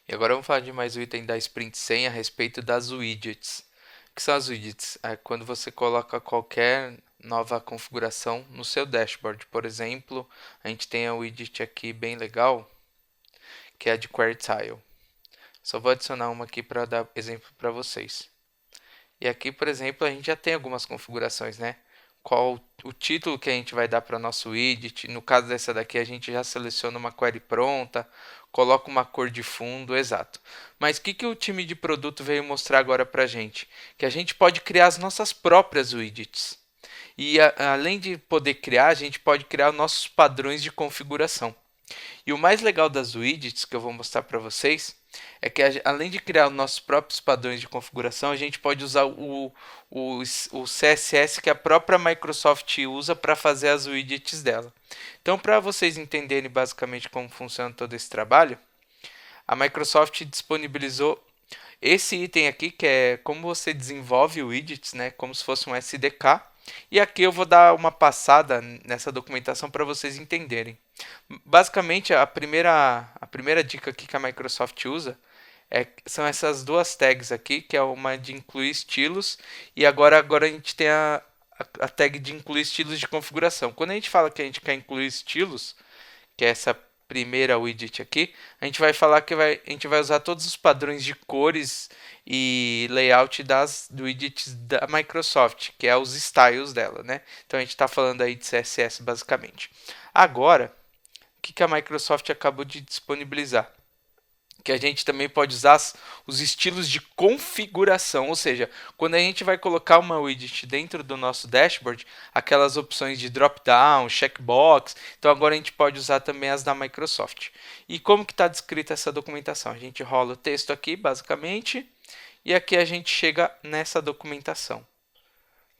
E agora vamos falar de mais um item da Sprint 100 a respeito das widgets. O que são as widgets? É quando você coloca qualquer nova configuração no seu dashboard. Por exemplo, a gente tem a widget aqui bem legal, que é a de Query Tile. Só vou adicionar uma aqui para dar exemplo para vocês. E aqui, por exemplo, a gente já tem algumas configurações, né? Qual o título que a gente vai dar para nosso widget. No caso dessa daqui, a gente já seleciona uma query pronta, coloca uma cor de fundo, exato. Mas o que o time de produto veio mostrar agora para a gente? Que a gente pode criar as nossas próprias widgets. E além de poder criar, a gente pode criar nossos padrões de configuração. E o mais legal das widgets que eu vou mostrar para vocês é que além de criar os nossos próprios padrões de configuração, a gente pode usar o CSS que a própria Microsoft usa para fazer as widgets dela. Então, para vocês entenderem basicamente como funciona todo esse trabalho, a Microsoft disponibilizou esse item aqui, que é como você desenvolve widgets, né, como se fosse um SDK. E aqui eu vou dar uma passada nessa documentação para vocês entenderem. Basicamente, a primeira dica aqui que a Microsoft usa são essas duas tags aqui, que é uma de incluir estilos e agora a gente tem a tag de incluir estilos de configuração. Quando a gente fala que a gente quer incluir estilos, que é essa primeira widget aqui, a gente vai falar que a gente vai usar todos os padrões de cores e layout das widgets da Microsoft, que é os styles dela, né? Então a gente está falando aí de CSS basicamente. Agora, o que a Microsoft acabou de disponibilizar? Que a gente também pode usar os estilos de configuração, ou seja, quando a gente vai colocar uma widget dentro do nosso dashboard, aquelas opções de drop-down, checkbox, então agora a gente pode usar também as da Microsoft. E como que está descrita essa documentação? A gente rola o texto aqui, basicamente, e aqui a gente chega nessa documentação,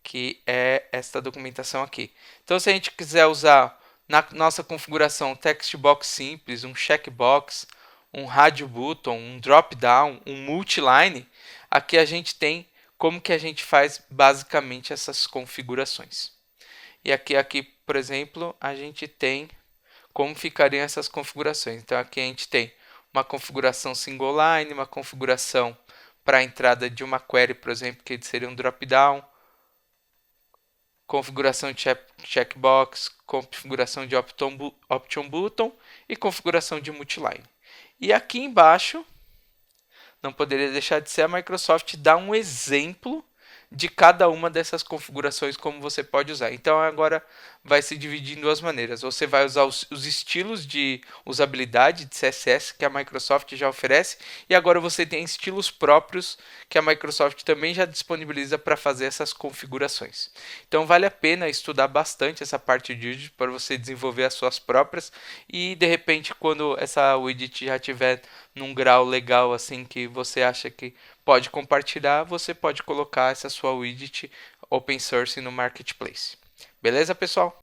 que é esta documentação aqui. Então, se a gente quiser usar na nossa configuração um text box simples, um checkbox, um radio button, um drop down, um multiline, aqui a gente tem como que a gente faz basicamente essas configurações. E aqui, por exemplo, a gente tem como ficariam essas configurações. Então aqui a gente tem uma configuração single line, uma configuração para a entrada de uma query, por exemplo, que seria um drop down, configuração de checkbox, configuração de option button e configuração de multiline. E aqui embaixo, não poderia deixar de ser, a Microsoft dá um exemplo de cada uma dessas configurações como você pode usar. Então agora vai se dividir em duas maneiras. Você vai usar os estilos de usabilidade de CSS que a Microsoft já oferece e agora você tem estilos próprios que a Microsoft também já disponibiliza para fazer essas configurações. Então vale a pena estudar bastante essa parte de widget para você desenvolver as suas próprias e de repente quando essa widget já tiver num grau legal assim que você acha que pode compartilhar, você pode colocar essa sua widget open source no marketplace. Beleza, pessoal?